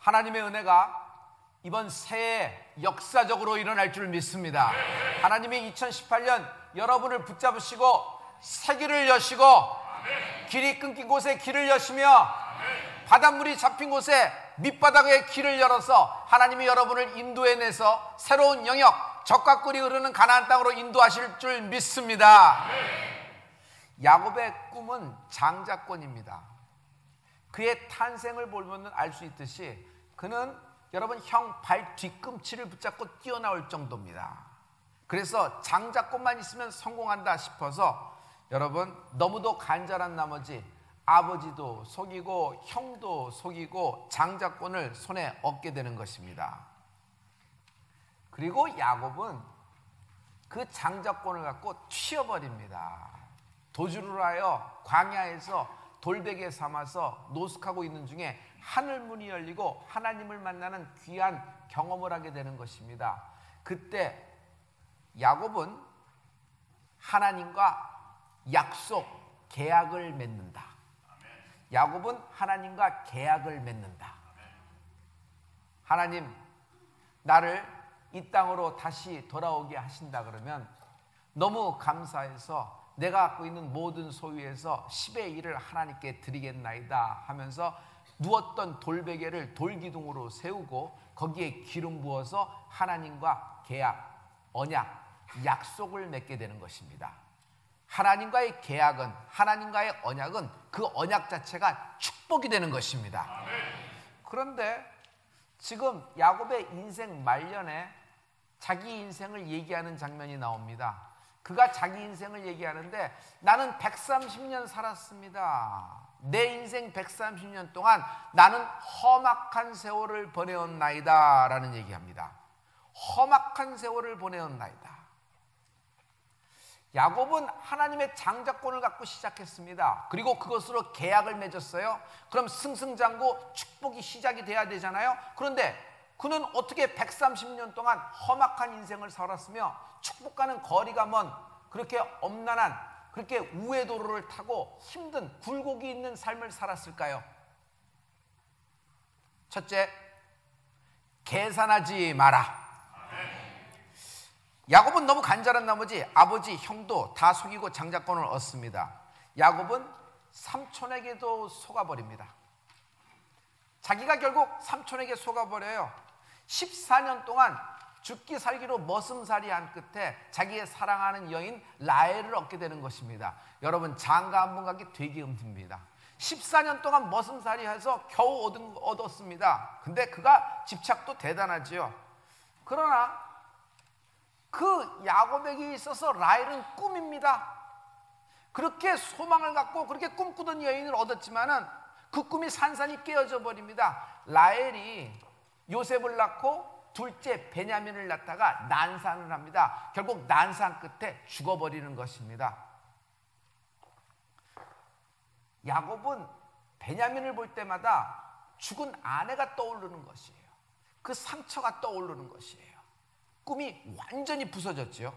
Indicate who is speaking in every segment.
Speaker 1: 하나님의 은혜가 이번 새해 역사적으로 일어날 줄 믿습니다. 하나님이 2018년 여러분을 붙잡으시고 새 길을 여시고 길이 끊긴 곳에 길을 여시며 바닷물이 잡힌 곳에 밑바닥에 길을 열어서 하나님이 여러분을 인도해내서 새로운 영역, 적과 꿀이 흐르는 가나안 땅으로 인도하실 줄 믿습니다. 야곱의 꿈은 장자권입니다. 그의 탄생을 보면 알 수 있듯이 그는 여러분 형 발 뒤꿈치를 붙잡고 뛰어나올 정도입니다. 그래서 장자권만 있으면 성공한다 싶어서 여러분 너무도 간절한 나머지 아버지도 속이고 형도 속이고 장자권을 손에 얻게 되는 것입니다. 그리고 야곱은 그 장자권을 갖고 튀어버립니다. 도주를 하여 광야에서 돌베개 삼아서 노숙하고 있는 중에 하늘문이 열리고 하나님을 만나는 귀한 경험을 하게 되는 것입니다. 그때 야곱은 하나님과 약속, 계약을 맺는다. 야곱은 하나님과 계약을 맺는다. 하나님, 나를 이 땅으로 다시 돌아오게 하신다 그러면 너무 감사해서 내가 갖고 있는 모든 소유에서 10의 1을 하나님께 드리겠나이다 하면서 누웠던 돌베개를 돌기둥으로 세우고 거기에 기름 부어서 하나님과 계약, 언약, 약속을 맺게 되는 것입니다. 하나님과의 계약은, 하나님과의 언약은 그 언약 자체가 축복이 되는 것입니다. 그런데 지금 야곱의 인생 말년에 자기 인생을 얘기하는 장면이 나옵니다. 그가 자기 인생을 얘기하는데 나는 130년 살았습니다. 내 인생 130년 동안 나는 험악한 세월을 보내온 나이다 라는 얘기합니다. 험악한 세월을 보내온 나이다. 야곱은 하나님의 장자권을 갖고 시작했습니다. 그리고 그것으로 계약을 맺었어요. 그럼 승승장구 축복이 시작이 돼야 되잖아요. 그런데 그는 어떻게 130년 동안 험악한 인생을 살았으며 축복과는 거리가 먼 그렇게 엄난한 그렇게 우회 도로를 타고 힘든 굴곡이 있는 삶을 살았을까요? 첫째, 계산하지 마라. 야곱은 너무 간절한 나머지 아버지, 형도 다 속이고 장자권을 얻습니다. 야곱은 삼촌에게도 속아버립니다. 자기가 결국 삼촌에게 속아버려요. 14년 동안 죽기 살기로 머슴살이한 끝에 자기의 사랑하는 여인 라헬을 얻게 되는 것입니다. 여러분 장가 한 번 가기 되게 힘듭니다. 14년 동안 머슴살이해서 겨우 얻었습니다. 근데 그가 집착도 대단하지요. 그러나 그 야곱에게 있어서 라헬은 꿈입니다. 그렇게 소망을 갖고 그렇게 꿈꾸던 여인을 얻었지만은 그 꿈이 산산이 깨어져 버립니다. 라헬이 요셉을 낳고 둘째 베냐민을 낳다가 난산을 합니다. 결국 난산 끝에 죽어버리는 것입니다. 야곱은 베냐민을 볼 때마다 죽은 아내가 떠오르는 것이에요. 그 상처가 떠오르는 것이에요. 꿈이 완전히 부서졌지요.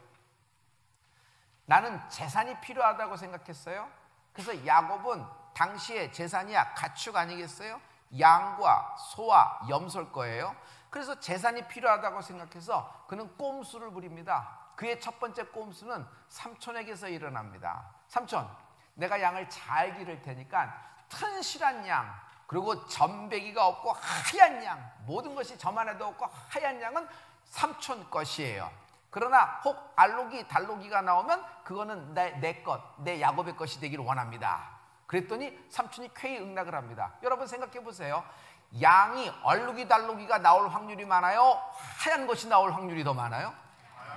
Speaker 1: 나는 재산이 필요하다고 생각했어요. 그래서 야곱은 당시에 재산이야 가축 아니겠어요? 양과 소와 염소일 거예요. 그래서 재산이 필요하다고 생각해서 그는 꼼수를 부립니다. 그의 첫 번째 꼼수는 삼촌에게서 일어납니다. 삼촌, 내가 양을 잘 기를 테니까 튼실한 양, 그리고 점배기가 없고 하얀 양, 모든 것이 점 하나도 없고 하얀 양은 삼촌 것이에요. 그러나 혹 알록이 달록이가 나오면 그거는 내 것, 내 야곱의 것이 되기를 원합니다. 그랬더니 삼촌이 쾌히 응낙을 합니다. 여러분 생각해 보세요. 양이 얼룩이 달룩이가 나올 확률이 많아요? 하얀 것이 나올 확률이 더 많아요?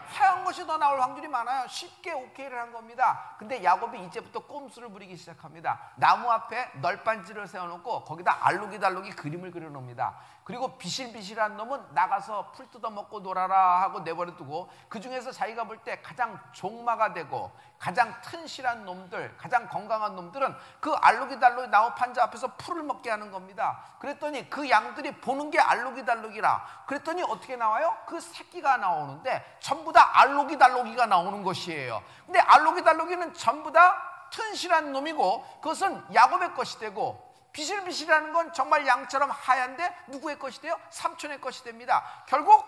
Speaker 1: 하얀 것이 더 나올 확률이 많아요. 쉽게 오케이를 한 겁니다. 근데 야곱이 이제부터 꼼수를 부리기 시작합니다. 나무 앞에 널빤지를 세워놓고 거기다 알록이달록이 그림을 그려놓습니다. 그리고 비실비실한 놈은 나가서 풀 뜯어먹고 놀아라 하고 내버려두고 그 중에서 자기가 볼 때 가장 종마가 되고 가장 튼실한 놈들, 가장 건강한 놈들은 그 알록이달록이 나무 판자 앞에서 풀을 먹게 하는 겁니다. 그랬더니 그 양들이 보는 게 알록이달록이라. 그랬더니 어떻게 나와요? 그 새끼가 나오는데 전부 다 알록이달록이가 나오는 것이에요. 근데 알록이달록이는 전부 다 튼실한 놈이고 그것은 야곱의 것이 되고 비실비실하는 건 정말 양처럼 하얀데 누구의 것이 돼요? 삼촌의 것이 됩니다. 결국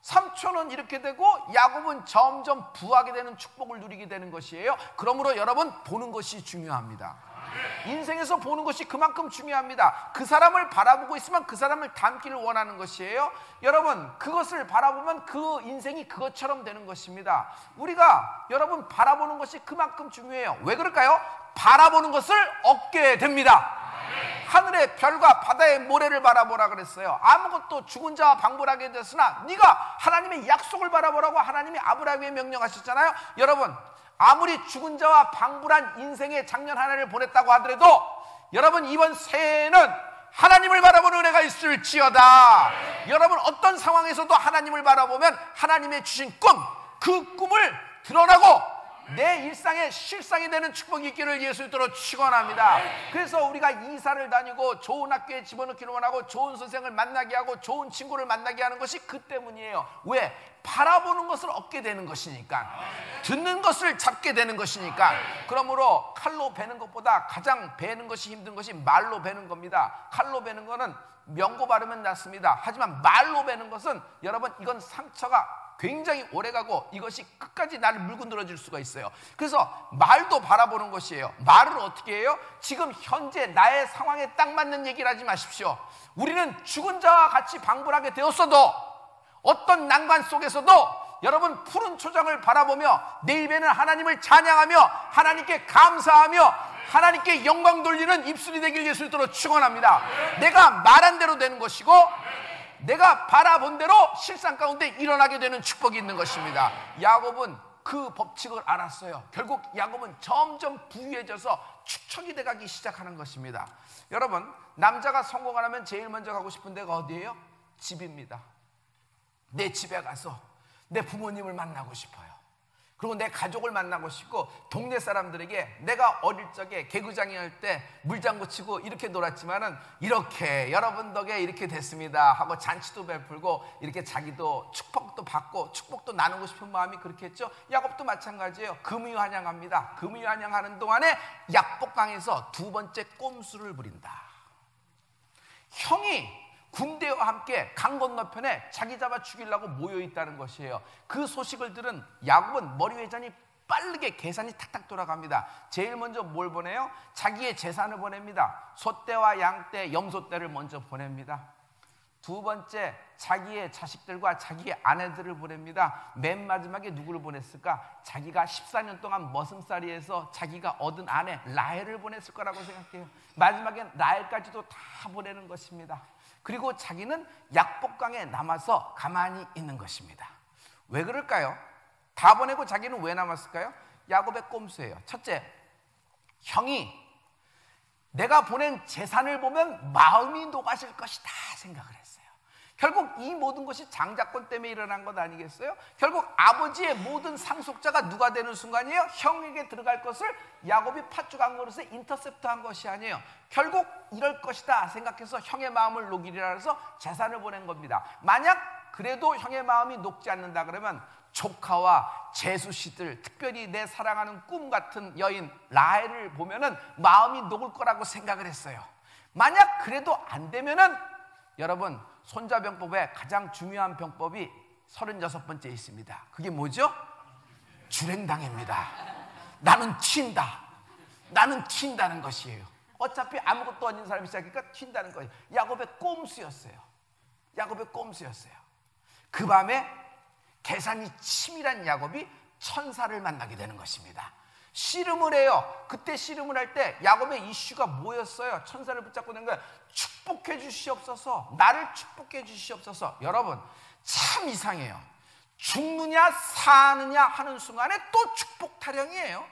Speaker 1: 삼촌은 이렇게 되고 야곱은 점점 부하게 되는 축복을 누리게 되는 것이에요. 그러므로 여러분, 보는 것이 중요합니다. 인생에서 보는 것이 그만큼 중요합니다. 그 사람을 바라보고 있으면 그 사람을 닮기를 원하는 것이에요. 여러분, 그것을 바라보면 그 인생이 그것처럼 되는 것입니다. 우리가 여러분 바라보는 것이 그만큼 중요해요. 왜 그럴까요? 바라보는 것을 얻게 됩니다. 하늘의 별과 바다의 모래를 바라보라 그랬어요. 아무것도 죽은 자와 방불하게 됐으나 네가 하나님의 약속을 바라보라고 하나님이 아브라함에게 명령하셨잖아요. 여러분, 아무리 죽은 자와 방불한 인생의 작년 하나를 보냈다고 하더라도 여러분, 이번 새해에는 하나님을 바라보는 은혜가 있을지어다. 여러분, 어떤 상황에서도 하나님을 바라보면 하나님의 주신 꿈, 그 꿈을 드러나고 내 일상의 실상이 되는 축복이 있기를 예수 이름으로 축원합니다. 그래서 우리가 이사를 다니고 좋은 학교에 집어넣기를 원하고 좋은 선생을 만나게 하고 좋은 친구를 만나게 하는 것이 그 때문이에요. 왜? 바라보는 것을 얻게 되는 것이니까, 듣는 것을 잡게 되는 것이니까. 그러므로 칼로 베는 것보다 가장 베는 것이 힘든 것이 말로 베는 겁니다. 칼로 베는 거는 명고 바르면 낫습니다. 하지만 말로 베는 것은 여러분, 이건 상처가 굉장히 오래가고 이것이 끝까지 나를 물고 늘어질 수가 있어요. 그래서 말도 바라보는 것이에요. 말을 어떻게 해요? 지금 현재 나의 상황에 딱 맞는 얘기를 하지 마십시오. 우리는 죽은 자와 같이 방불하게 되었어도, 어떤 난관 속에서도 여러분, 푸른 초장을 바라보며 내 입에는 하나님을 찬양하며 하나님께 감사하며 하나님께 영광 돌리는 입술이 되길 예수 이름으로 축원합니다. 내가 말한 대로 되는 것이고 내가 바라본 대로 실상 가운데 일어나게 되는 축복이 있는 것입니다. 야곱은 그 법칙을 알았어요. 결국 야곱은 점점 부유해져서 축척이 돼가기 시작하는 것입니다. 여러분, 남자가 성공하려면 제일 먼저 가고 싶은 데가 어디예요? 집입니다. 내 집에 가서 내 부모님을 만나고 싶어요. 그리고 내 가족을 만나고 싶고, 동네 사람들에게 내가 어릴 적에 개구장이 할 때 물장구 치고 이렇게 놀았지만은 이렇게 여러분 덕에 이렇게 됐습니다 하고 잔치도 베풀고 이렇게 자기도 축복도 받고 축복도 나누고 싶은 마음이 그렇게 했죠. 야곱도 마찬가지예요. 금유환영합니다. 금유환영하는 동안에 약복강에서 두 번째 꼼수를 부린다. 형이 군대와 함께 강 건너편에 자기 잡아 죽이려고 모여있다는 것이에요. 그 소식을 들은 야곱은 머리회전이 빠르게 계산이 탁탁 돌아갑니다. 제일 먼저 뭘 보내요? 자기의 재산을 보냅니다. 소떼와 양떼, 염소떼를 먼저 보냅니다. 두 번째, 자기의 자식들과 자기의 아내들을 보냅니다. 맨 마지막에 누구를 보냈을까? 자기가 14년 동안 머슴살이에서 자기가 얻은 아내 라헬을 보냈을 거라고 생각해요. 마지막엔 라헬까지도 다 보내는 것입니다. 그리고 자기는 약복강에 남아서 가만히 있는 것입니다. 왜 그럴까요? 다 보내고 자기는 왜 남았을까요? 야곱의 꼼수예요. 첫째, 형이 내가 보낸 재산을 보면 마음이 녹아질 것이다 생각을 했어요. 결국 이 모든 것이 장자권 때문에 일어난 것 아니겠어요? 결국 아버지의 모든 상속자가 누가 되는 순간이에요? 형에게 들어갈 것을 야곱이 팥죽한 그릇에 인터셉트한 것이 아니에요. 결국 이럴 것이다 생각해서 형의 마음을 녹이리라 해서 재산을 보낸 겁니다. 만약 그래도 형의 마음이 녹지 않는다 그러면 조카와 제수씨들, 특별히 내 사랑하는 꿈 같은 여인 라헬을 보면은 마음이 녹을 거라고 생각을 했어요. 만약 그래도 안 되면은 여러분, 손자병법에 가장 중요한 병법이 36번째 있습니다. 그게 뭐죠? 줄행당입니다. 나는 튄다. 나는 튄다는 것이에요. 어차피 아무것도 아닌 사람이 시작하니까 튄다는 거예요. 야곱의 꼼수였어요. 야곱의 꼼수였어요. 그 밤에 계산이 치밀한 야곱이 천사를 만나게 되는 것입니다. 씨름을 해요. 그때 씨름을 할 때 야곱의 이슈가 뭐였어요? 천사를 붙잡고 낸 거예요. 축복해 주시옵소서. 나를 축복해 주시옵소서. 여러분, 참 이상해요. 죽느냐 사느냐 하는 순간에 또 축복 타령이에요.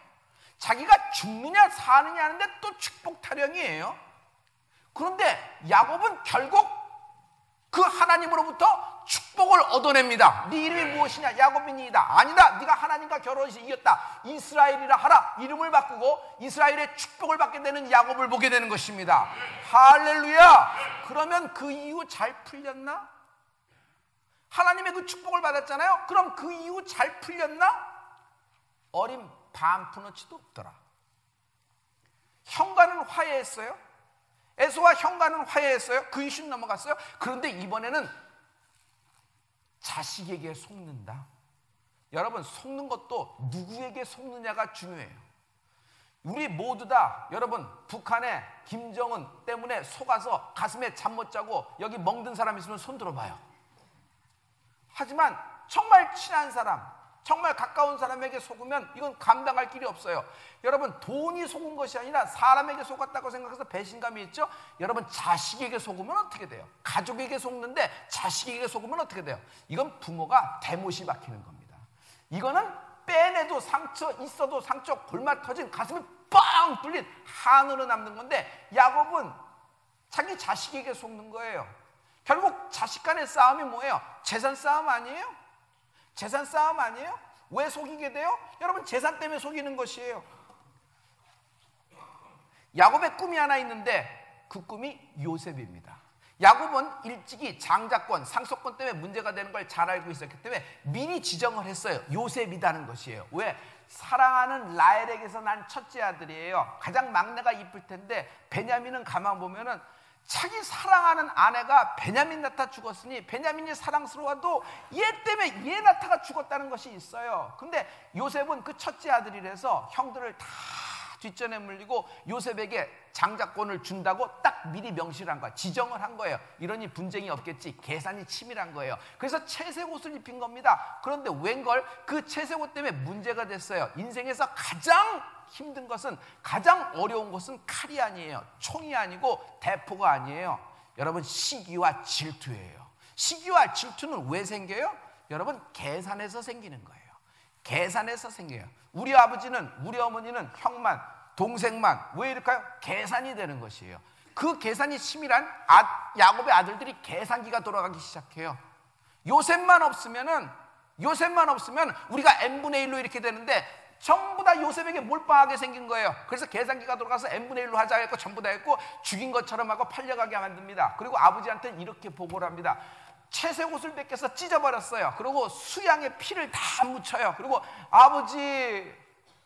Speaker 1: 자기가 죽느냐 사느냐 하는데 또 축복 타령이에요. 그런데 야곱은 결국 그 하나님으로부터 축복을 얻어냅니다. 네 이름이 무엇이냐? 야곱이니이다. 아니다. 네가 하나님과 결혼해서 이겼다. 이스라엘이라 하라. 이름을 바꾸고 이스라엘의 축복을 받게 되는 야곱을 보게 되는 것입니다. 할렐루야. 그러면 그 이후 잘 풀렸나? 하나님의 그 축복을 받았잖아요. 그럼 그 이후 잘 풀렸나? 어린 반푼어치도 없더라. 형과는 화해했어요. 에서와 형과는 화해했어요. 그 이슈는 넘어갔어요. 그런데 이번에는 자식에게 속는다. 여러분, 속는 것도 누구에게 속느냐가 중요해요. 우리 모두 다 여러분 북한의 김정은 때문에 속아서 가슴에 잠 못 자고 여기 멍든 사람 있으면 손 들어봐요. 하지만 정말 친한 사람, 정말 가까운 사람에게 속으면 이건 감당할 길이 없어요. 여러분, 돈이 속은 것이 아니라 사람에게 속았다고 생각해서 배신감이 있죠. 여러분, 자식에게 속으면 어떻게 돼요? 가족에게 속는데 자식에게 속으면 어떻게 돼요? 이건 부모가 대못이 박히는 겁니다. 이거는 빼내도 상처, 있어도 상처, 골마 터진 가슴이 뻥 뚫린 한으로 남는 건데, 야곱은 자기 자식에게 속는 거예요. 결국 자식 간의 싸움이 뭐예요? 재산 싸움 아니에요? 재산 싸움 아니에요? 왜 속이게 돼요? 여러분, 재산 때문에 속이는 것이에요. 야곱의 꿈이 하나 있는데 그 꿈이 요셉입니다. 야곱은 일찍이 장자권, 상속권 때문에 문제가 되는 걸 잘 알고 있었기 때문에 미리 지정을 했어요. 요셉이라는 것이에요. 왜? 사랑하는 라헬에게서 난 첫째 아들이에요. 가장 막내가 이쁠 텐데, 베냐민은 가만 보면은 자기 사랑하는 아내가 베냐민 낳다 죽었으니 베냐민이 사랑스러워도 얘 때문에 얘 낳다가 죽었다는 것이 있어요. 근데 요셉은 그 첫째 아들이라서 형들을 다 뒷전에 물리고 요셉에게 장자권을 준다고 딱 미리 명시를 한 거야. 지정을 한 거예요. 이러니 분쟁이 없겠지. 계산이 치밀한 거예요. 그래서 채색 옷을 입힌 겁니다. 그런데 웬걸 그 채색 옷 때문에 문제가 됐어요. 인생에서 가장 힘든 것은, 가장 어려운 것은 칼이 아니에요. 총이 아니고 대포가 아니에요. 여러분, 시기와 질투예요. 시기와 질투는 왜 생겨요? 여러분, 계산에서 생기는 거예요. 계산에서 생겨요. 우리 아버지는, 우리 어머니는 형만, 동생만, 왜 이럴까요? 계산이 되는 것이에요. 그 계산이 치밀한 야곱의 아들들이 계산기가 돌아가기 시작해요. 요셉만 없으면 우리가 n분의 1로 이렇게 되는데 전부 다 요셉에게 몰빵하게 생긴 거예요. 그래서 계산기가 돌아가서 n분의 1로 하자 했고 전부 다 했고 죽인 것처럼 하고 팔려가게 만듭니다. 그리고 아버지한테는 이렇게 보고를 합니다. 채색 옷을 벗겨서 찢어버렸어요. 그리고 수양의 피를 다 묻혀요. 그리고 아버지,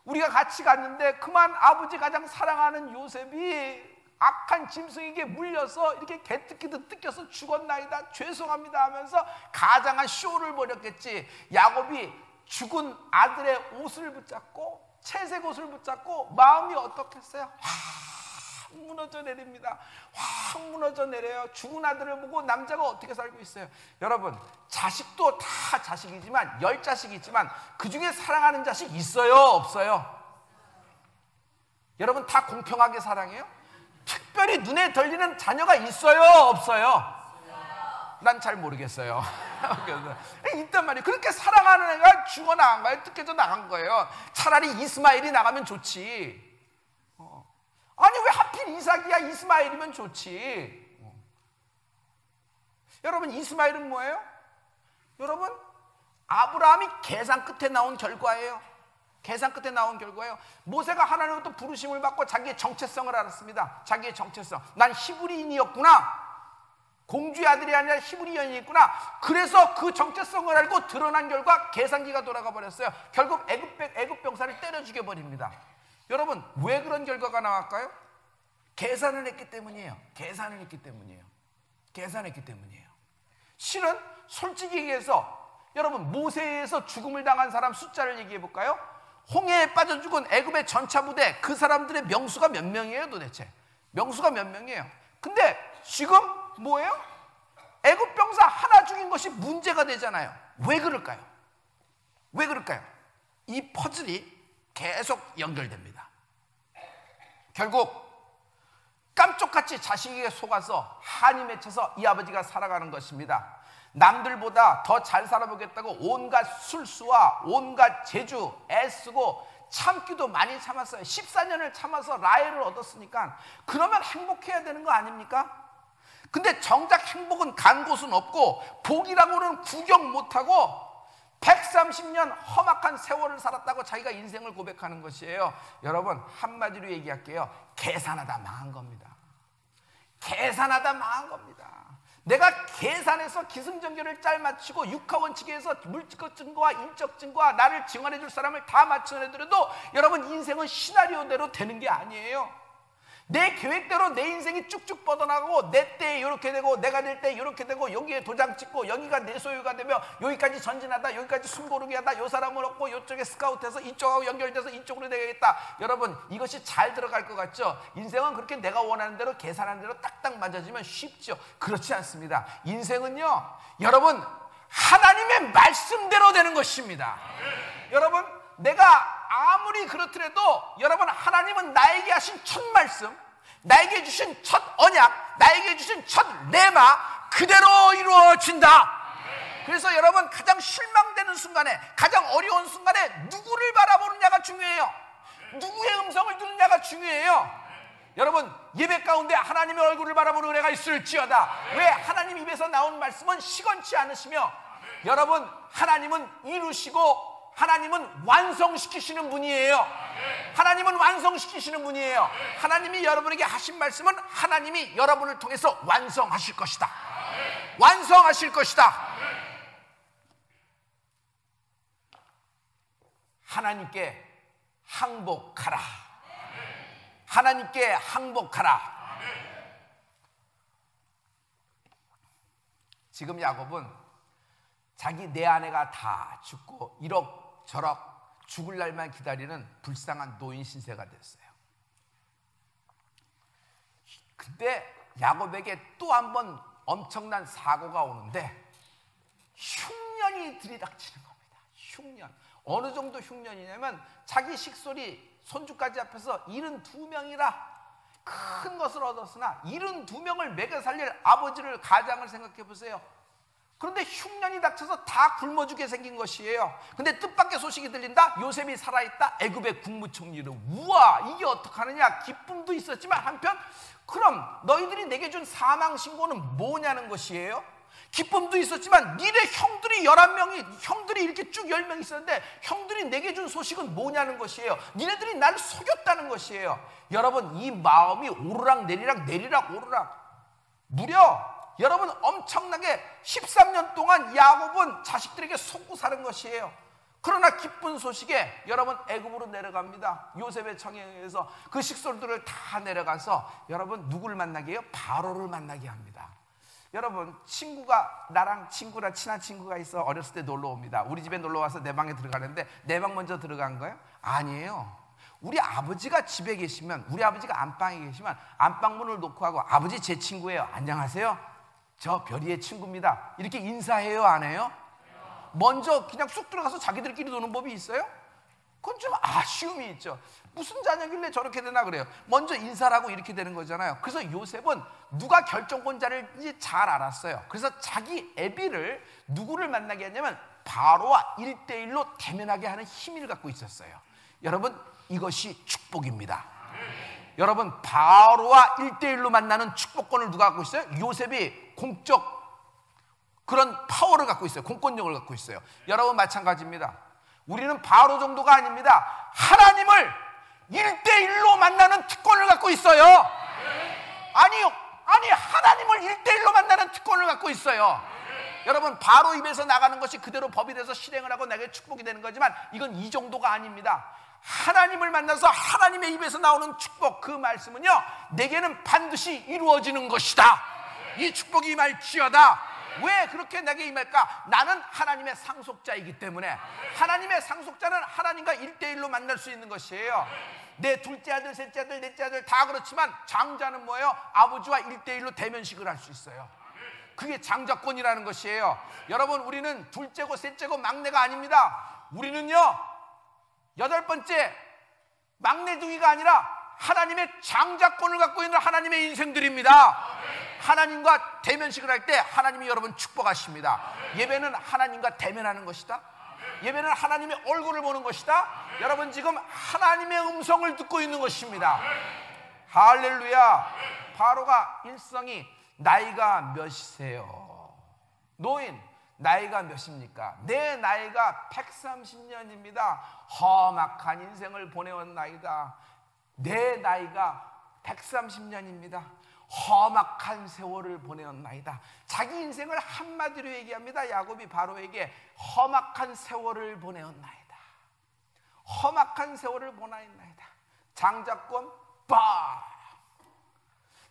Speaker 1: 우리가 같이 갔는데 그만 아버지 가장 사랑하는 요셉이 악한 짐승에게 물려서 이렇게 개뜯기듯 뜯겨서 죽었나이다. 죄송합니다 하면서 가장한 쇼를 벌였겠지. 야곱이 죽은 아들의 옷을 붙잡고, 채색 옷을 붙잡고 마음이 어떻겠어요? 확 무너져 내립니다. 확 무너져 내려요. 죽은 아들을 보고 남자가 어떻게 살고 있어요? 여러분, 자식도 다 자식이지만, 10자식이 있지만 그 중에 사랑하는 자식 있어요? 없어요? 여러분, 다 공평하게 사랑해요? 특별히 눈에 들리는 자녀가 있어요? 없어요? 난 잘 모르겠어요. 있단 말이에요. 그렇게 사랑하는 애가 죽어나간 거예요. 뜯겨져 나간 거예요. 차라리 이스마엘이 나가면 좋지. 아니 왜 하필 이삭이야? 이스마엘이면 좋지. 여러분, 이스마엘은 뭐예요? 여러분, 아브라함이 계산 끝에 나온 결과예요. 계산 끝에 나온 결과예요. 모세가 하나님으로부터 부르심을 받고 자기의 정체성을 알았습니다. 자기의 정체성. 난 히브리인이었구나. 공주의 아들이 아니라 히브리인이었구나. 그래서 그 정체성을 알고 드러난 결과 계산기가 돌아가 버렸어요. 결국 애굽 병사를 때려 죽여버립니다. 여러분, 왜 그런 결과가 나왔을까요? 계산을 했기 때문이에요. 계산을 했기 때문이에요. 계산했기 때문이에요. 실은 솔직히 얘기해서 여러분, 모세에서 죽음을 당한 사람 숫자를 얘기해 볼까요? 홍해에 빠져 죽은 애굽의 전차 부대, 그 사람들의 명수가 몇 명이에요 도대체? 명수가 몇 명이에요? 근데 지금 뭐예요? 애굽 병사 하나 죽인 것이 문제가 되잖아요. 왜 그럴까요? 왜 그럴까요? 이 퍼즐이 계속 연결됩니다. 결국 깜짝같이 자식에게 속아서 한이 맺혀서 이 아버지가 살아가는 것입니다. 남들보다 더 잘 살아보겠다고 온갖 술수와 온갖 재주 애쓰고 참기도 많이 참았어요. 14년을 참아서 라헬을 얻었으니까 그러면 행복해야 되는 거 아닙니까? 근데 정작 행복은 간 곳은 없고 복이라고는 구경 못하고 130년 험악한 세월을 살았다고 자기가 인생을 고백하는 것이에요. 여러분, 한마디로 얘기할게요. 계산하다 망한 겁니다. 계산하다 망한 겁니다. 내가 계산해서 기승전결을 짤 맞추고 육하원칙에서 물질적 증거와 인적 증거와 나를 증언해 줄 사람을 다 맞춰내더라도 여러분, 인생은 시나리오대로 되는 게 아니에요. 내 계획대로 내 인생이 쭉쭉 뻗어나가고 내 때에 이렇게 되고 내가 될 때 이렇게 되고 여기에 도장 찍고 여기가 내 소유가 되며 여기까지 전진하다 여기까지 숨고르기 하다 요 사람을 얻고 이쪽에 스카우트해서 이쪽하고 연결돼서 이쪽으로 되겠다. 여러분 이것이 잘 들어갈 것 같죠? 인생은 그렇게 내가 원하는 대로 계산하는 대로 딱딱 맞아지면 쉽죠. 그렇지 않습니다. 인생은요 여러분 하나님의 말씀대로 되는 것입니다. 여러분 내가 아무리 그렇더라도 여러분 하나님은 나에게 하신 첫 말씀, 나에게 주신 첫 언약, 나에게 주신 첫 레마 그대로 이루어진다. 그래서 여러분 가장 실망되는 순간에, 가장 어려운 순간에 누구를 바라보느냐가 중요해요. 누구의 음성을 듣느냐가 중요해요. 여러분 예배 가운데 하나님의 얼굴을 바라보는 은혜가 있을지어다. 왜? 하나님 입에서 나온 말씀은 시건치 않으시며 여러분 하나님은 이루시고 하나님은 완성시키시는 분이에요. 하나님은 완성시키시는 분이에요. 하나님이 여러분에게 하신 말씀은 하나님이 여러분을 통해서 완성하실 것이다. 완성하실 것이다. 하나님께 항복하라. 하나님께 항복하라. 지금 야곱은 자기 내 아내가 다 죽고 이럭저럭 죽을 날만 기다리는 불쌍한 노인 신세가 됐어요. 근데 야곱에게 또 한 번 엄청난 사고가 오는데 흉년이 들이닥치는 겁니다. 흉년. 어느 정도 흉년이냐면 자기 식솔이 손주까지 앞에서 72명이라 큰 것을 얻었으나 72명을 먹여 살릴 아버지를 가장을 생각해 보세요. 그런데 흉년이 닥쳐서 다 굶어 죽게 생긴 것이에요. 근데 뜻밖의 소식이 들린다. 요셉이 살아있다. 애굽의 국무총리로. 우와 이게 어떡하느냐. 기쁨도 있었지만 한편 그럼 너희들이 내게 준 사망신고는 뭐냐는 것이에요. 기쁨도 있었지만 니네 형들이 11명이 형들이 이렇게 쭉 10명 있었는데 형들이 내게 준 소식은 뭐냐는 것이에요. 니네들이 날 속였다는 것이에요. 여러분 이 마음이 오르락 내리락 내리락 오르락. 무려 여러분 엄청나게 13년 동안 야곱은 자식들에게 속고 사는 것이에요. 그러나 기쁜 소식에 여러분 애굽으로 내려갑니다. 요셉의 청에 의해서 그 식솔들을 다 내려가서 여러분 누구를 만나게 해요? 바로를 만나게 합니다. 여러분 친구가 나랑 친한 친구가 있어. 어렸을 때 놀러 옵니다. 우리 집에 놀러 와서 내 방에 들어가는데 내 방 먼저 들어간 거예요? 아니에요. 우리 아버지가 집에 계시면 우리 아버지가 안방에 계시면 안방문을 놓고 하고 아버지 제 친구예요. 안녕하세요. 저 별이의 친구입니다. 이렇게 인사해요? 안 해요? 먼저 그냥 쑥 들어가서 자기들끼리 노는 법이 있어요? 그건 좀 아쉬움이 있죠. 무슨 자녀길래 저렇게 되나 그래요. 먼저 인사를 하고 이렇게 되는 거잖아요. 그래서 요셉은 누가 결정권자인지 잘 알았어요. 그래서 자기 애비를 누구를 만나게 했냐면 바로와 1대1로 대면하게 하는 힘을 갖고 있었어요. 여러분 이것이 축복입니다. 여러분 바로와 1대1로 만나는 축복권을 누가 갖고 있어요? 요셉이 공적 그런 파워를 갖고 있어요. 공권력을 갖고 있어요. 여러분 마찬가지입니다. 우리는 바로 정도가 아닙니다. 하나님을 1대1로 만나는 특권을 갖고 있어요. 아니 하나님을 1대1로 만나는 특권을 갖고 있어요. 여러분 바로 입에서 나가는 것이 그대로 법이 돼서 실행을 하고 내게 축복이 되는 거지만 이건 이 정도가 아닙니다. 하나님을 만나서 하나님의 입에서 나오는 축복, 그 말씀은요 내게는 반드시 이루어지는 것이다. 이 축복이 임할지어다. 왜 그렇게 내게 임할까? 나는 하나님의 상속자이기 때문에. 하나님의 상속자는 하나님과 1대1로 만날 수 있는 것이에요. 내 둘째 아들, 셋째 아들, 넷째 아들 다 그렇지만 장자는 뭐예요? 아버지와 1대1로 대면식을 할 수 있어요. 그게 장자권이라는 것이에요. 여러분 우리는 둘째고 셋째고 막내가 아닙니다. 우리는요 8번째 막내둥이가 아니라 하나님의 장자권을 갖고 있는 하나님의 인생들입니다. 하나님과 대면식을 할 때 하나님이 여러분 축복하십니다. 예배는 하나님과 대면하는 것이다. 예배는 하나님의 얼굴을 보는 것이다. 여러분 지금 하나님의 음성을 듣고 있는 것입니다. 할렐루야. 바로가 일성이 나이가 몇이세요? 노인 나이가 몇입니까? 내 나이가 130년입니다. 험악한 인생을 보내온 나이다. 내 나이가 130년입니다. 험악한 세월을 보내온 나이다. 자기 인생을 한마디로 얘기합니다. 야곱이 바로에게 험악한 세월을 보내온 나이다. 험악한 세월을 보내온 나이다. 장자권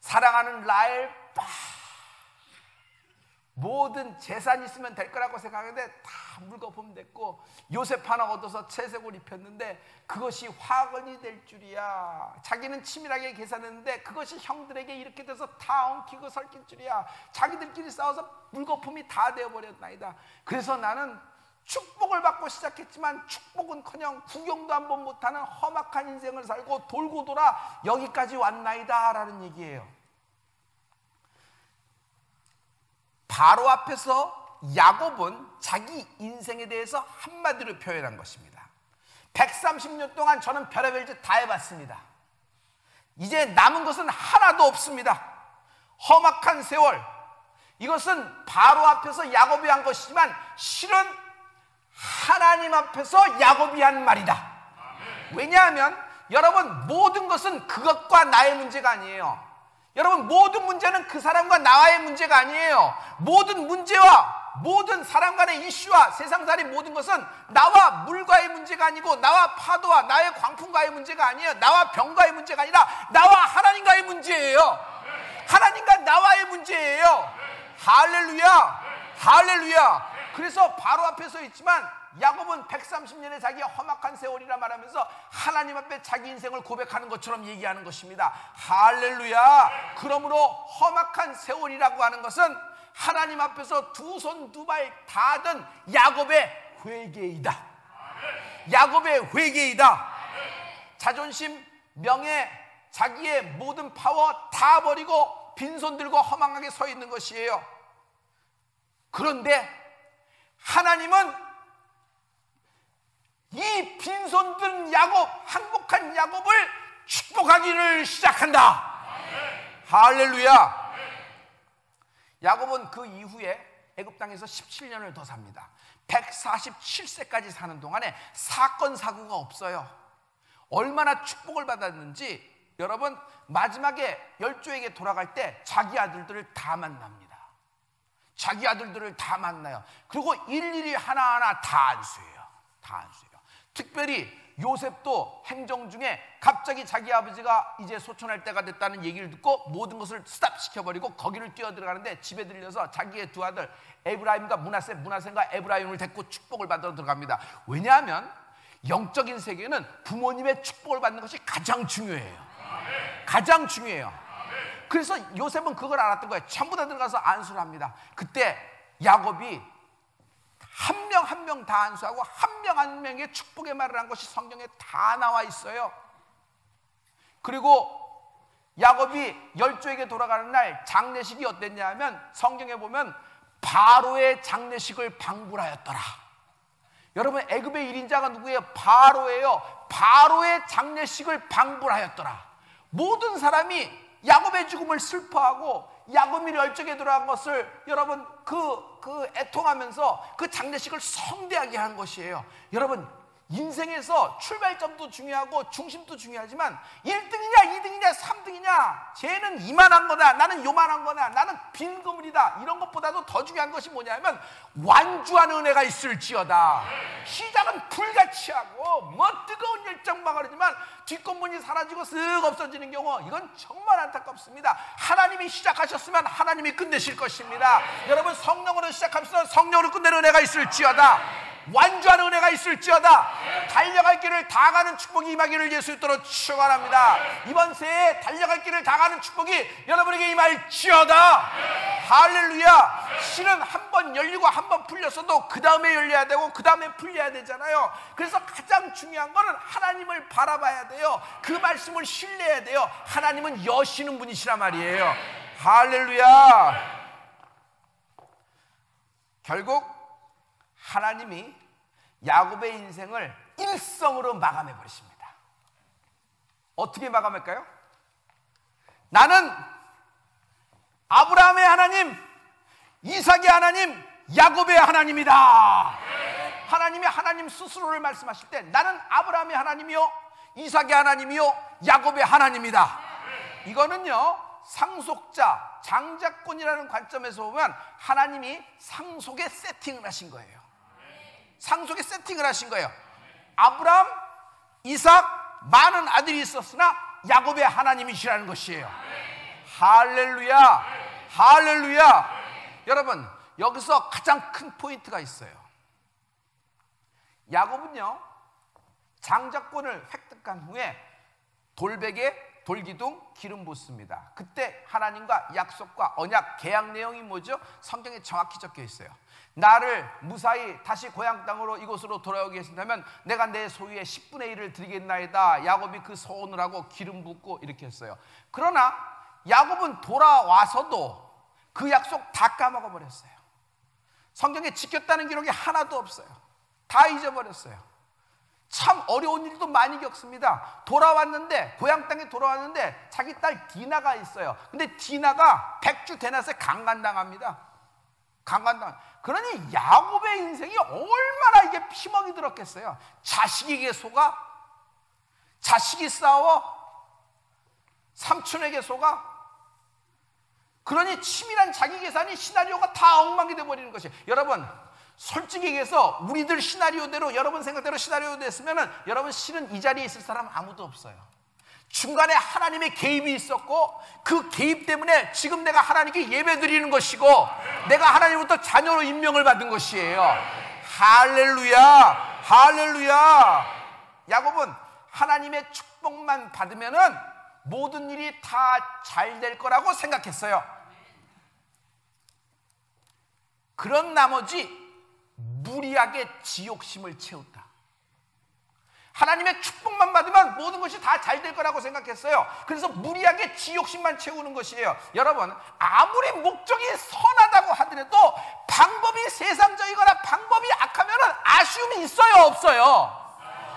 Speaker 1: 사랑하는 라헬 모든 재산이 있으면 될 거라고 생각했는데 다 물거품 됐고, 요셉 하나 얻어서 채색옷 입혔는데 그것이 화근이 될 줄이야. 자기는 치밀하게 계산했는데 그것이 형들에게 이렇게 돼서 다 엉키고 설킬 줄이야. 자기들끼리 싸워서 물거품이 다 되어버렸나이다. 그래서 나는 축복을 받고 시작했지만 축복은커녕 구경도 한번 못하는 험악한 인생을 살고 돌고 돌아 여기까지 왔나이다 라는 얘기예요. 바로 앞에서 야곱은 자기 인생에 대해서 한마디로 표현한 것입니다. 130년 동안 저는 별의별 짓 다 해봤습니다. 이제 남은 것은 하나도 없습니다. 험악한 세월, 이것은 바로 앞에서 야곱이 한 것이지만 실은 하나님 앞에서 야곱이 한 말이다. 왜냐하면 여러분, 모든 것은 그것과 나의 문제가 아니에요. 여러분, 모든 문제는 그 사람과 나와의 문제가 아니에요. 모든 문제와 모든 사람 간의 이슈와 세상살이 모든 것은 나와 물과의 문제가 아니고 나와 파도와 나의 광풍과의 문제가 아니에요. 나와 병과의 문제가 아니라 나와 하나님과의 문제예요. 하나님과 나와의 문제예요. 할렐루야, 할렐루야. 그래서 바로 앞에 서 있지만 야곱은 130년의 자기의 험악한 세월이라 말하면서 하나님 앞에 자기 인생을 고백하는 것처럼 얘기하는 것입니다. 할렐루야. 그러므로 험악한 세월이라고 하는 것은 하나님 앞에서 두 손 두 발 다 든 야곱의 회개이다. 야곱의 회개이다. 자존심, 명예, 자기의 모든 파워 다 버리고 빈손 들고 허망하게 서 있는 것이에요. 그런데 하나님은 이 빈손 든 야곱, 항복한 야곱을 축복하기를 시작한다. 할렐루야. 야곱은 그 이후에 애굽 땅에서 17년을 더 삽니다. 147세까지 사는 동안에 사건 사고가 없어요. 얼마나 축복을 받았는지 여러분, 마지막에 열조에게 돌아갈 때 자기 아들들을 다 만납니다. 자기 아들들을 다 만나요. 그리고 일일이 하나하나 다 안수해요. 다 안수해요. 특별히 요셉도 행정 중에 갑자기 자기 아버지가 이제 소천할 때가 됐다는 얘기를 듣고 모든 것을 스탑시켜버리고 거기를 뛰어들어가는데 집에 들려서 자기의 두 아들 에브라임과 문하세가 에브라임을 데리고 축복을 받으러 들어갑니다. 왜냐하면 영적인 세계는 부모님의 축복을 받는 것이 가장 중요해요. 가장 중요해요. 그래서 요셉은 그걸 알았던 거예요. 전부 다 들어가서 안수를 합니다. 그때 야곱이 한 명 한 명 다 안수하고 한 명 한 명의 축복의 말을 한 것이 성경에 다 나와 있어요. 그리고 야곱이 열조에게 돌아가는 날 장례식이 어땠냐 하면 성경에 보면 바로의 장례식을 방불하였더라. 여러분, 애굽의 1인자가 누구예요? 바로예요. 바로의 장례식을 방불하였더라. 모든 사람이 야곱의 죽음을 슬퍼하고 야곱이 열적에 돌아간 것을 여러분 애통하면서 그 장례식을 성대하게 한 것이에요. 여러분, 인생에서 출발점도 중요하고 중심도 중요하지만 1등이냐 2등이냐 3등이냐, 쟤는 이만한 거다, 나는 요만한 거다, 나는 빈 그물이다, 이런 것보다도 더 중요한 것이 뭐냐면 완주하는 은혜가 있을지어다. 시작은 불같이 하고 뭐 뜨거운 열정만 그러지만 뒷건문이 사라지고 쓱 없어지는 경우, 이건 정말 안타깝습니다. 하나님이 시작하셨으면 하나님이 끝내실 것입니다. 여러분, 성령으로 시작하면서 성령으로 끝내는 은혜가 있을지어다. 완주하는 은혜가 있을지어다. 달려갈 길을 다 가는 축복이 임하기를 예수 이름으로 축원합니다. 이번 새해 달려갈 길을 다 가는 축복이 여러분에게 임할지어다. 할렐루야. 실은 한 번 열리고 한 번 풀렸어도 그 다음에 열려야 되고 그 다음에 풀려야 되잖아요. 그래서 가장 중요한 거는 하나님을 바라봐야 돼요. 그 말씀을 신뢰해야 돼요. 하나님은 여시는 분이시란 말이에요. 할렐루야. 결국 하나님이 야곱의 인생을 일성으로 마감해 버리십니다. 어떻게 마감할까요? 나는 아브라함의 하나님, 이삭의 하나님, 야곱의 하나님이다. 하나님이 하나님 스스로를 말씀하실 때 나는 아브라함의 하나님이요, 이삭의 하나님이요, 야곱의 하나님이다. 이거는요, 상속자, 장자권이라는 관점에서 보면 하나님이 상속에 세팅을 하신 거예요. 상속에 세팅을 하신 거예요. 아브라함, 이삭, 많은 아들이 있었으나 야곱의 하나님이시라는 것이에요. 할렐루야. 할렐루야. 여러분, 여기서 가장 큰 포인트가 있어요. 야곱은요, 장자권을 획득한 후에 돌베개, 돌기둥, 기름 붓습니다. 그때 하나님과 약속과 언약, 계약 내용이 뭐죠? 성경에 정확히 적혀 있어요. 나를 무사히 다시 고향 땅으로 이곳으로 돌아오게 하신다면 내가 내 소유의 10분의 1을 드리겠나이다. 야곱이 그 소원을 하고 기름 붓고 이렇게 했어요. 그러나 야곱은 돌아와서도 그 약속 다 까먹어 버렸어요. 성경에 지켰다는 기록이 하나도 없어요. 다 잊어버렸어요. 참 어려운 일도 많이 겪습니다. 돌아왔는데, 고향 땅에 돌아왔는데 자기 딸 디나가 있어요. 근데 디나가 백주 대낮에 강간당합니다. 강간당. 그러니 야곱의 인생이 얼마나 이게 피멍이 들었겠어요. 자식에게 속아, 자식이 싸워, 삼촌에게 속아. 그러니 치밀한 자기 계산이 시나리오가 다 엉망이 돼버리는 것이에요. 여러분, 솔직히 얘기해서 우리들 시나리오대로, 여러분 생각대로 시나리오 됐으면 여러분 실은 이 자리에 있을 사람 아무도 없어요. 중간에 하나님의 개입이 있었고 그 개입 때문에 지금 내가 하나님께 예배 드리는 것이고 내가 하나님부터 자녀로 임명을 받은 것이에요. 할렐루야. 할렐루야. 야곱은 하나님의 축복만 받으면은 모든 일이 다 잘 될 거라고 생각했어요. 그런 나머지 무리하게 지욕심을 채웠다. 하나님의 축복만 받으면 모든 것이 다 잘 될 거라고 생각했어요. 그래서 무리하게 지욕심만 채우는 것이에요. 여러분, 아무리 목적이 선하다고 하더라도 방법이 세상적이거나 방법이 악하면 아쉬움이 있어요, 없어요?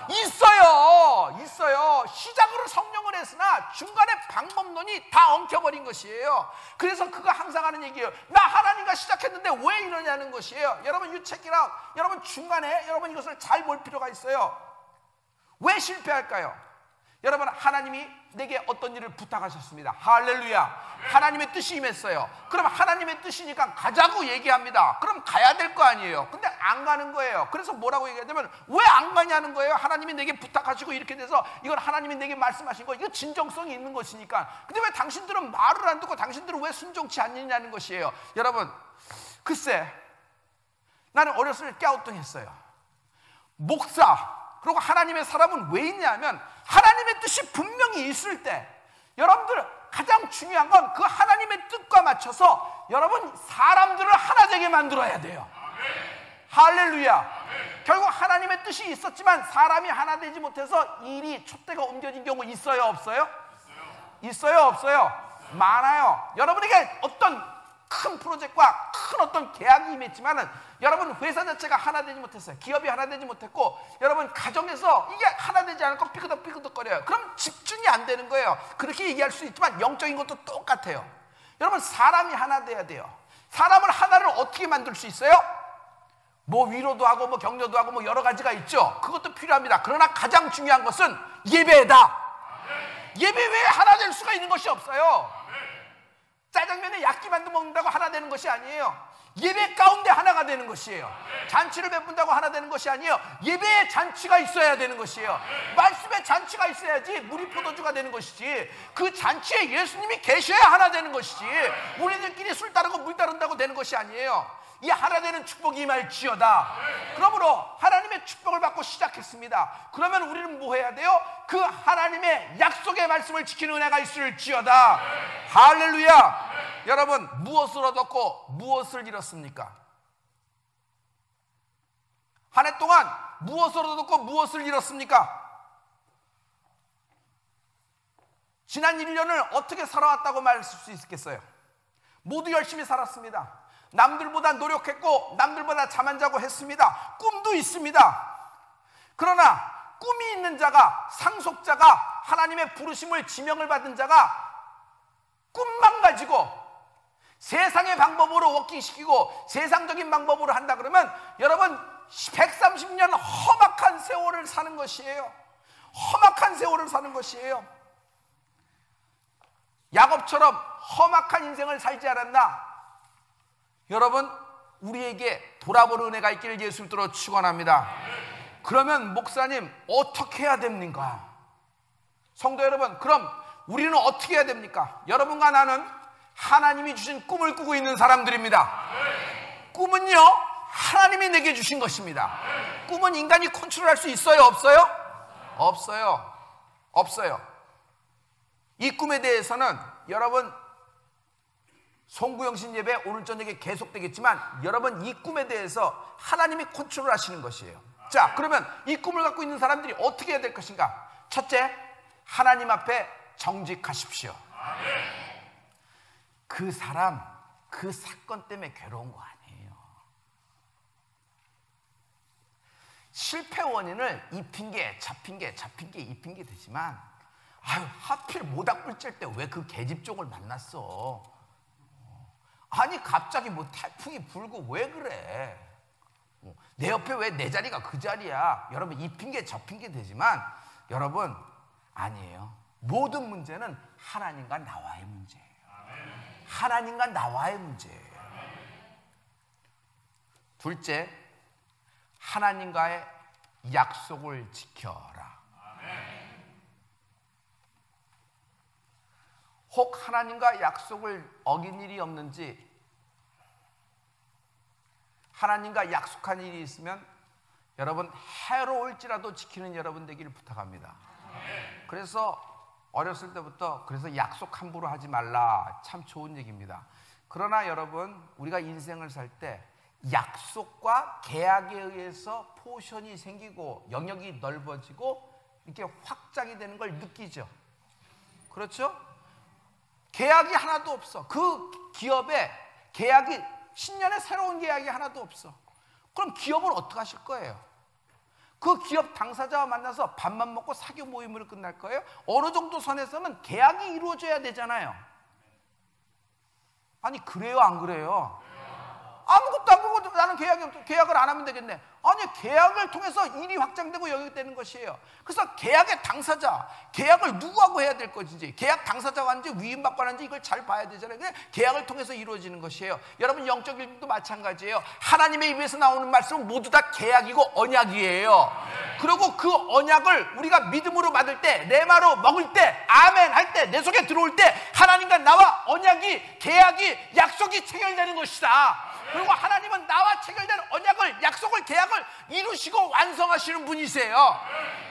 Speaker 1: 있어요. 있어요. 시작으로 성령을 했으나 중간에 방법론이 다 엉켜버린 것이에요. 그래서 그가 항상 하는 얘기예요. 나 하나님과 시작했는데 왜 이러냐는 것이에요. 여러분, you check it out. 여러분, 중간에 여러분 이것을 잘 볼 필요가 있어요. 왜 실패할까요? 여러분, 하나님이 내게 어떤 일을 부탁하셨습니다. 할렐루야. 하나님의 뜻이 임했어요. 그럼 하나님의 뜻이니까 가자고 얘기합니다. 그럼 가야 될 거 아니에요. 근데 안 가는 거예요. 그래서 뭐라고 얘기하냐면 왜 안 가냐는 거예요. 하나님이 내게 부탁하시고 이렇게 돼서 이건 하나님이 내게 말씀하신 거, 이거 진정성이 있는 것이니까. 근데 왜 당신들은 말을 안 듣고 당신들은 왜 순종치 않느냐는 것이에요. 여러분, 글쎄, 나는 어렸을 때 깨우뚱했어요. 목사 그리고 하나님의 사람은 왜 있냐면 하나님의 뜻이 분명히 있을 때 여러분들 가장 중요한 건 그 하나님의 뜻과 맞춰서 여러분 사람들을 하나 되게 만들어야 돼요. 할렐루야. 결국 하나님의 뜻이 있었지만 사람이 하나 되지 못해서 일이 촛대가 옮겨진 경우 있어요, 없어요? 있어요, 없어요? 많아요. 여러분에게 어떤 큰 프로젝트와 큰 어떤 계약이 임했지만은 여러분 회사 자체가 하나 되지 못했어요. 기업이 하나 되지 못했고 여러분 가정에서 이게 하나 되지 않고 삐그덕삐그덕거려요. 그럼 집중이 안 되는 거예요. 그렇게 얘기할 수 있지만 영적인 것도 똑같아요. 여러분, 사람이 하나 돼야 돼요. 사람을 하나를 어떻게 만들 수 있어요? 뭐 위로도 하고 뭐 격려도 하고 뭐 여러 가지가 있죠. 그것도 필요합니다. 그러나 가장 중요한 것은 예배다. 예배 외에 하나 될 수가 있는 것이 없어요. 짜장면에 약기 만두 먹는다고 하나 되는 것이 아니에요. 예배 가운데 하나가 되는 것이에요. 잔치를 베푼다고 하나 되는 것이 아니에요. 예배에 잔치가 있어야 되는 것이에요. 말씀에 잔치가 있어야지 물이 포도주가 되는 것이지, 그 잔치에 예수님이 계셔야 하나 되는 것이지 우리들끼리 술 따르고 물 따른다고 되는 것이 아니에요. 이 하나 되는 축복이 임할지어다. 그러므로 하나님의 축복을 받고 시작했습니다. 그러면 우리는 뭐 해야 돼요? 그 하나님의 약속의 말씀을 지키는 은혜가 있을지어다. 할렐루야. 여러분, 무엇을 얻었고 무엇을 잃었습니까? 한 해 동안 무엇을 얻었고 무엇을 잃었습니까? 지난 1년을 어떻게 살아왔다고 말할 수 있겠어요? 모두 열심히 살았습니다. 남들보다 노력했고 남들보다 잠 안 자고 했습니다. 꿈도 있습니다. 그러나 꿈이 있는 자가, 상속자가, 하나님의 부르심을 지명을 받은 자가 꿈만 가지고 세상의 방법으로 워킹시키고 세상적인 방법으로 한다 그러면 여러분 130년 험악한 세월을 사는 것이에요. 험악한 세월을 사는 것이에요. 야곱처럼 험악한 인생을 살지 않았나? 여러분, 우리에게 돌아보는 은혜가 있기를 예수 이름으로 축원합니다. 그러면 목사님 어떻게 해야 됩니까? 성도 여러분, 그럼 우리는 어떻게 해야 됩니까? 여러분과 나는 하나님이 주신 꿈을 꾸고 있는 사람들입니다. 꿈은요, 하나님이 내게 주신 것입니다. 꿈은 인간이 컨트롤할 수 있어요? 없어요? 없어요. 없어요. 이 꿈에 대해서는 여러분 송구영신 예배 오늘 저녁에 계속되겠지만 여러분 이 꿈에 대해서 하나님이 컨트롤 하시는 것이에요. 자, 그러면 이 꿈을 갖고 있는 사람들이 어떻게 해야 될 것인가? 첫째, 하나님 앞에 정직하십시오. 그 사람, 그 사건 때문에 괴로운 거 아니에요. 실패 원인을 이 핑계, 저 핑계, 이 핑계 되지만 아유, 하필 모닥불 때 왜 그 계집종을 만났어? 아니 갑자기 뭐 태풍이 불고 왜 그래? 내 옆에 왜 내 자리가 그 자리야? 여러분 이 핑계 저 핑계 되지만 여러분 아니에요. 모든 문제는 하나님과 나와의 문제예요. 하나님과 나와의 문제예요. 둘째, 하나님과의 약속을 지켜라. 혹 하나님과 약속을 어긴 일이 없는지, 하나님과 약속한 일이 있으면 여러분 해로울지라도 지키는 여러분 되기를 부탁합니다. 그래서 어렸을 때부터 그래서 약속 함부로 하지 말라, 참 좋은 얘기입니다. 그러나 여러분 우리가 인생을 살 때 약속과 계약에 의해서 포션이 생기고 영역이 넓어지고 이렇게 확장이 되는 걸 느끼죠. 그렇죠? 계약이 하나도 없어. 그 기업에 계약이 신년에 새로운 계약이 하나도 없어. 그럼 기업을 어떻게 하실 거예요? 그 기업 당사자와 만나서 밥만 먹고 사교 모임으로 끝날 거예요? 어느 정도 선에서는 계약이 이루어져야 되잖아요. 아니 그래요 안 그래요? 아무것도 안 보고 나는 계약을 안 하면 되겠네. 아니 계약을 통해서 일이 확장되고 영역되는 것이에요. 그래서 계약의 당사자, 계약을 누구하고 해야 될 것인지, 계약 당사자가 하는지 위임받고 하는지 이걸 잘 봐야 되잖아요. 계약을 통해서 이루어지는 것이에요. 여러분 영적 일도 마찬가지예요. 하나님의 입에서 나오는 말씀은 모두 다 계약이고 언약이에요. 그리고 그 언약을 우리가 믿음으로 받을 때, 레마로 먹을 때, 아멘 할 때, 내 속에 들어올 때 하나님과 나와 언약이, 계약이, 약속이 체결되는 것이다. 그리고 하나님은 나와 체결된 언약을, 약속을, 계약을 이루시고 완성하시는 분이세요.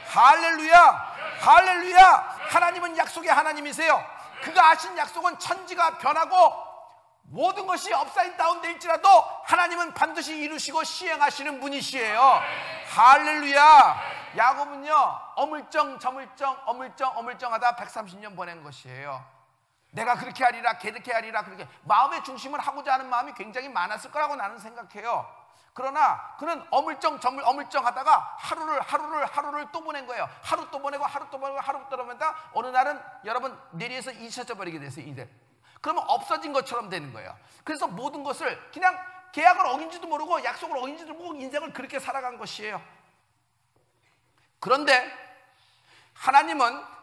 Speaker 1: 할렐루야, 할렐루야. 하나님은 약속의 하나님이세요. 그가 하신 약속은 천지가 변하고 모든 것이 업사이드 다운 될지라도 하나님은 반드시 이루시고 시행하시는 분이시에요. 할렐루야. 야곱은요 어물쩡 저물쩡 어물쩡 하다 130년 보낸 것이에요. 내가 그렇게 하리라, 그렇게 하리라, 그렇게 마음의 중심을 하고자 하는 마음이 굉장히 많았을 거라고 나는 생각해요. 그러나 그는 어물쩡 하다가 하루를 또 보낸 거예요. 하루 또 보내고 하루 또 보내다 어느 날은 여러분 내리에서 잊혀져 버리게 됐어요. 이제 그러면 없어진 것처럼 되는 거예요. 그래서 모든 것을 그냥 계약을 어긴지도 모르고 약속을 어긴지도 모르고 인생을 그렇게 살아간 것이에요. 그런데 하나님은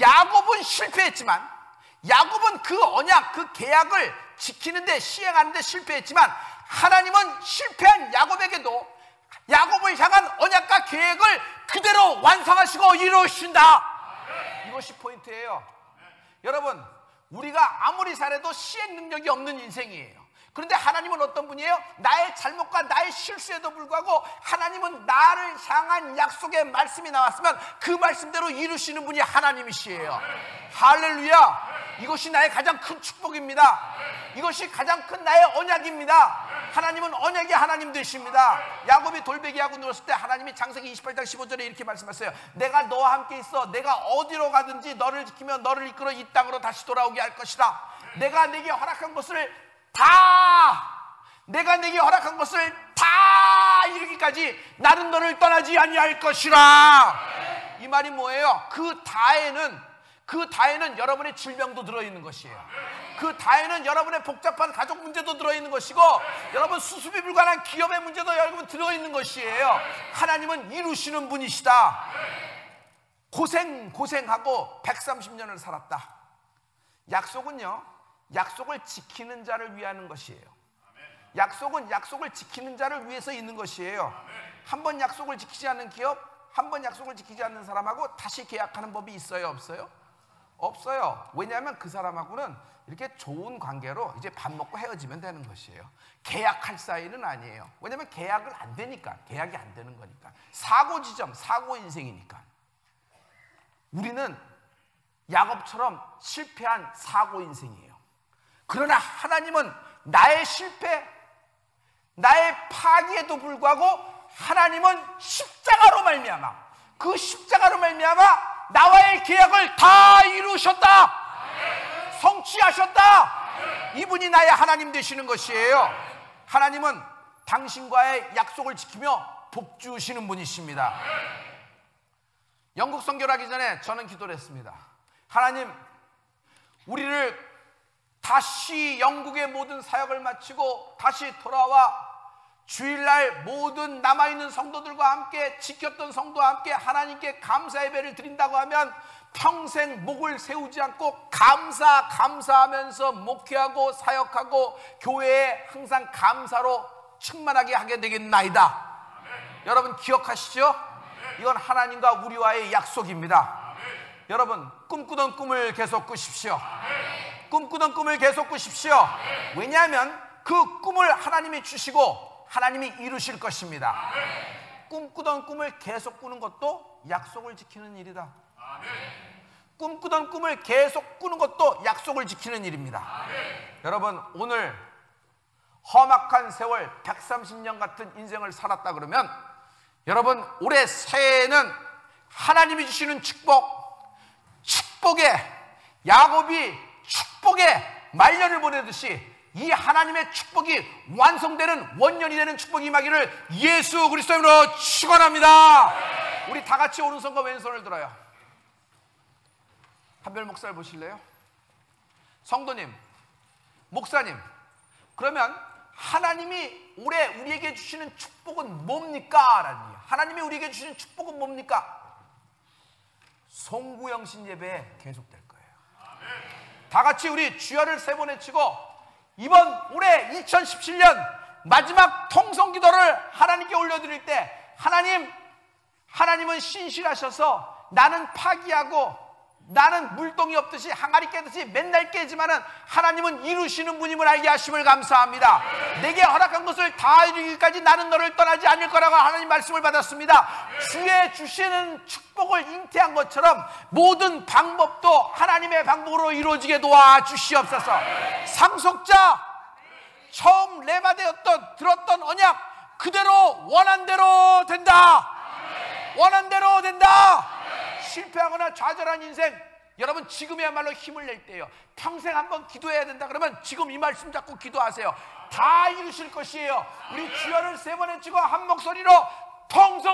Speaker 1: 야곱은 실패했지만, 야곱은 그 언약, 그 계약을 지키는데, 시행하는데 실패했지만 하나님은 실패한 야곱에게도 야곱을 향한 언약과 계획을 그대로 완성하시고 이루신다. 이것이 포인트예요. 여러분 우리가 아무리 잘해도 시행 능력이 없는 인생이에요. 그런데 하나님은 어떤 분이에요? 나의 잘못과 나의 실수에도 불구하고 하나님은 나를 향한 약속의 말씀이 나왔으면 그 말씀대로 이루시는 분이 하나님이시에요. 할렐루야. 이것이 나의 가장 큰 축복입니다. 이것이 가장 큰 나의 언약입니다. 하나님은 언약의 하나님 되십니다. 야곱이 돌베개하고 누웠을 때 하나님이 창세기 28장 15절에 이렇게 말씀하셨어요. 내가 너와 함께 있어. 내가 어디로 가든지 너를 지키며 너를 이끌어 이 땅으로 다시 돌아오게 할 것이다. 내가 내게 허락한 것을 내가 내게 허락한 것을 다 이루기까지 나는 너를 떠나지 아니할 것이라. 이 말이 뭐예요? 그 다에는 여러분의 질병도 들어있는 것이에요. 그 다에는 여러분의 복잡한 가족 문제도 들어있는 것이고, 여러분 수습이 불가능한 기업의 문제도 여러분 들어있는 것이에요. 하나님은 이루시는 분이시다. 고생하고 130년을 살았다. 약속은요, 약속을 지키는 자를 위하는 것이에요. 약속은 약속을 지키는 자를 위해서 있는 것이에요. 한 번 약속을 지키지 않는 기업, 한 번 약속을 지키지 않는 사람하고 다시 계약하는 법이 있어요, 없어요? 없어요. 왜냐하면 그 사람하고는 이렇게 좋은 관계로 이제 밥 먹고 헤어지면 되는 것이에요. 계약할 사이는 아니에요. 왜냐하면 계약을 안 되니까, 계약이 안 되는 거니까. 사고 지점, 사고 인생이니까. 우리는 야곱처럼 실패한 사고 인생이에요. 그러나 하나님은 나의 실패, 나의 파기에도 불구하고 하나님은 십자가로 말미암아, 그 십자가로 말미암아 나와의 계약을 다 이루셨다. 성취하셨다. 이분이 나의 하나님 되시는 것이에요. 하나님은 당신과의 약속을 지키며 복 주시는 분이십니다. 영국 선교를 하기 전에 저는 기도를 했습니다. 하나님, 우리를 다시 영국의 모든 사역을 마치고 다시 돌아와 주일날 모든 남아있는 성도들과 함께, 지켰던 성도와 함께 하나님께 감사 예배를 드린다고 하면 평생 목을 세우지 않고 감사하면서 목회하고 사역하고 교회에 항상 감사로 충만하게 하게 되겠나이다. 여러분 기억하시죠? 이건 하나님과 우리와의 약속입니다. 여러분 꿈꾸던 꿈을 계속 꾸십시오. 꿈꾸던 꿈을 계속 꾸십시오. 왜냐하면 그 꿈을 하나님이 주시고 하나님이 이루실 것입니다. 꿈꾸던 꿈을 계속 꾸는 것도 약속을 지키는 일이다. 꿈꾸던 꿈을 계속 꾸는 것도 약속을 지키는 일입니다. 여러분 오늘 험악한 세월 130년 같은 인생을 살았다 그러면 여러분 올해 새해에는 하나님이 주시는 축복에 야곱이 축복에 말년을 보내듯이 이 하나님의 축복이 완성되는 원년이 되는 축복이 임하기를 예수 그리스도 이름으로 축원합니다. 우리 다 같이 오른손과 왼손을 들어요. 한별 목사를 보실래요? 성도님, 목사님, 그러면 하나님이 올해 우리에게 주시는 축복은 뭡니까? 라는 얘기예요. 하나님이 우리에게 주시는 축복은 뭡니까? 송구영신 예배에 계속될 거예요. 다 같이 우리 주여를 세 번 외치고 이번 올해 2017년 마지막 통성기도를 하나님께 올려드릴 때 하나님은 신실하셔서 나는 파기하고 나는 물동이 없듯이 항아리 깨듯이 맨날 깨지만은 하나님은 이루시는 분임을 알게 하심을 감사합니다. 내게 허락한 것을 다 이루기까지 나는 너를 떠나지 않을 거라고 하나님 말씀을 받았습니다. 주의 주시는 축복을 잉태한 것처럼 모든 방법도 하나님의 방법으로 이루어지게 도와주시옵소서. 상속자 처음 레바되었던 들었던 언약 그대로 원한 대로 된다. 원한 대로 된다. 실패하거나 좌절한 인생, 여러분 지금이야말로 힘을 낼 때예요. 평생 한번 기도해야 된다 그러면 지금 이 말씀 잡고 기도하세요. 다 이루실 것이에요. 우리 주여를 세 번 외치고 한 목소리로 통성